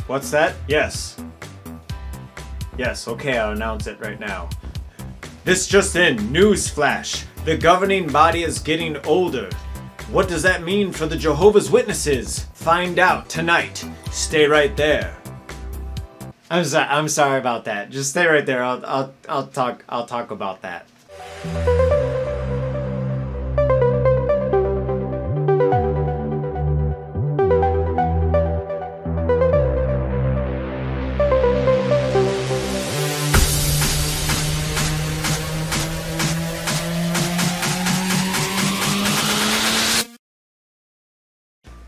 What's that? Yes. Yes, okay, I'll announce it right now. This just in, newsflash. The governing body is getting older. What does that mean for the Jehovah's Witnesses? Find out tonight. Stay right there. I'm sorry about that. Just stay right there. I'll talk about that.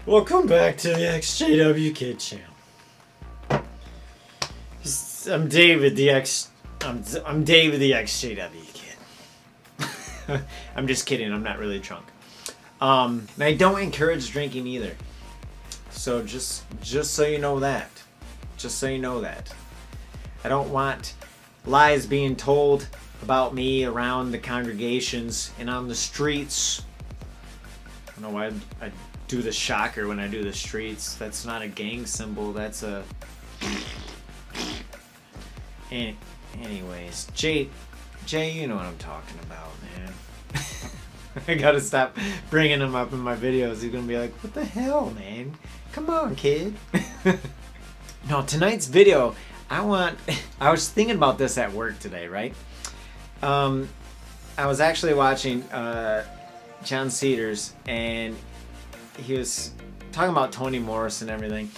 Welcome back to the XJW Kid channel. I'm David the XJW Kid. I'm just kidding. I'm not really drunk. And I don't encourage drinking either. So just so you know that. Just so you know that. I don't want lies being told about me around the congregations and on the streets. I don't know why I do the shocker when I do the streets. That's not a gang symbol. That's a... Anyways, Jay, you know what I'm talking about, man. I gotta stop bringing him up in my videos. He's gonna be like, what the hell, man? Come on, kid. No, tonight's video, I was thinking about this at work today, right? I was actually watching John Cedars, and he was talking about Toni Morris and everything.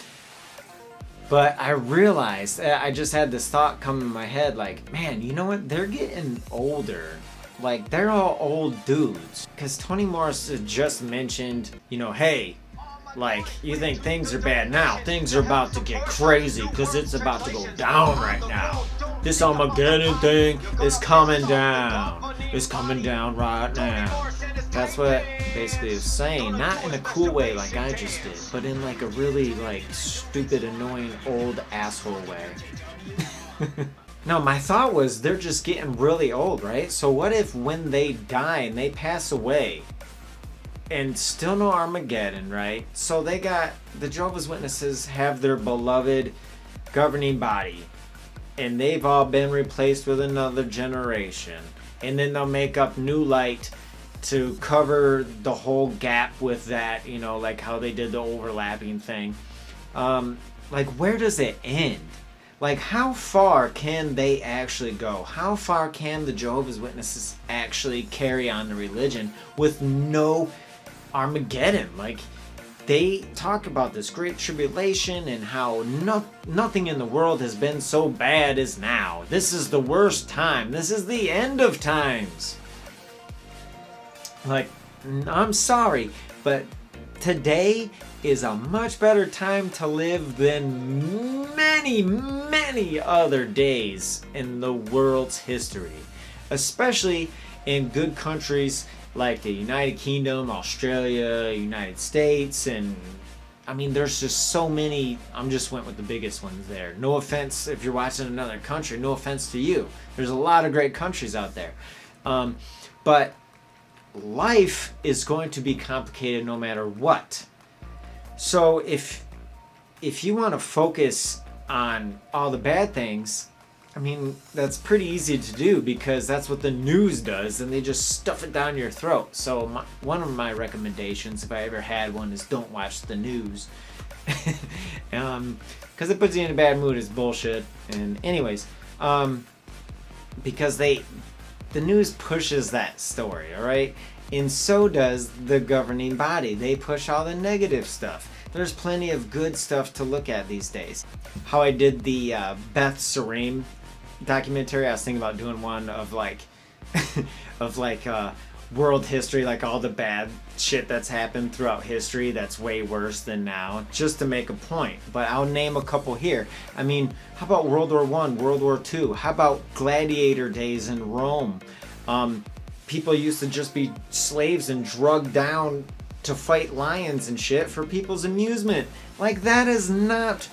But I realized, I just had this thought come in my head, like, man, you know what? They're getting older. Like, they're all old dudes. Because Toni Morris had just mentioned, you know, hey, like, you think things are bad now. Things are about to get crazy because it's about to go down right now. This Armageddon thing is coming down. It's coming down right now. That's what basically is saying. Not in a cool way like I just did, but in like a really like stupid, annoying, old asshole way. No, my thought was they're just getting really old, right? So what if when they die and they pass away and still no Armageddon, right? So they got, the Jehovah's Witnesses have their beloved governing body and they've all been replaced with another generation. And then they'll make up new light to cover the whole gap with that, you know, like how they did the overlapping thing. Like, where does it end? Like, how far can they actually go? How far can the Jehovah's Witnesses actually carry on the religion with no Armageddon? Like, they talk about this great tribulation and how nothing in the world has been so bad as now. This is the worst time. This is the end of times. Like, I'm sorry, but today is a much better time to live than many other days in the world's history. Especially in good countries like the United Kingdom, Australia, United States, and I mean, there's just so many. I'm just went with the biggest ones there. No offense if you're watching another country, no offense to you. There's a lot of great countries out there. But life is going to be complicated no matter what. So if you want to focus on all the bad things, I mean, that's pretty easy to do because that's what the news does, and they just stuff it down your throat. So one of my recommendations, if I ever had one, is don't watch the news. Because it puts you in a bad mood. It's bullshit. And anyways, because the news pushes that story, all right? And so does the governing body. They push all the negative stuff. There's plenty of good stuff to look at these days. How I did the Beth Sarim documentary, I was thinking about doing one of like, world history, like all the bad shit that's happened throughout history that's way worse than now, just to make a point. But I'll name a couple here. I mean, how about World War I, World War II? How about gladiator days in Rome? People used to just be slaves and drugged down to fight lions and shit for people's amusement. Like, that is not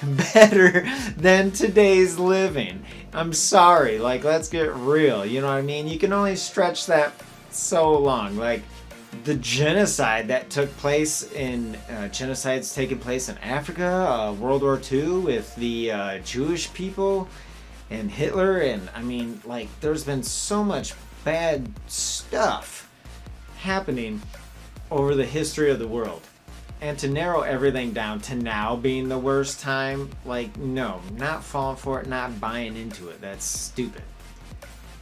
better than today's living. I'm sorry, like, let's get real, you know what I mean? You can only stretch that so long. Like, the genocide that took place in genocides taking place in Africa, World War II with the Jewish people and Hitler, and I mean, like, there's been so much bad stuff happening over the history of the world. And to narrow everything down to now being the worst time, like, no, not falling for it, not buying into it. That's stupid.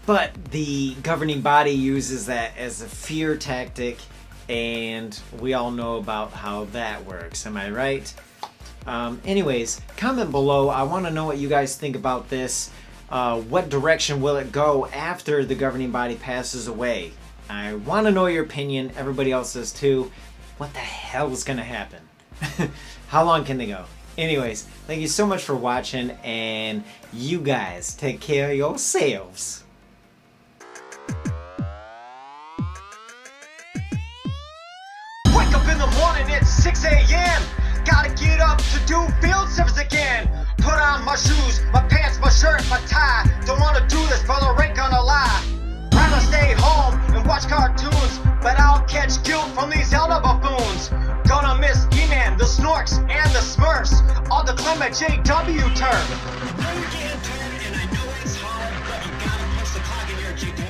But the governing body uses that as a fear tactic, and we all know about how that works. Am I right? Anyways, comment below. I want to know what you guys think about this. What direction will it go after the governing body passes away? I want to know your opinion. Everybody else does too. What the hell is going to happen? How long can they go? Anyways, thank you so much for watching, and you guys take care of yourselves. Wake up in the morning at 6 a.m. Gotta get up to do field service again. Put on my shoes, my pants, my shirt, my tie. Don't wanna do this, brother, ain't gonna lie. Rather stay home and watch cartoons, but I'll catch guilt from these elder buffoons. Gonna miss He-Man, the Snorks, and the Smurfs. All the Clement JW turn. You know you can't turn, and I know it's hard, but you gotta punch the clock in your GP.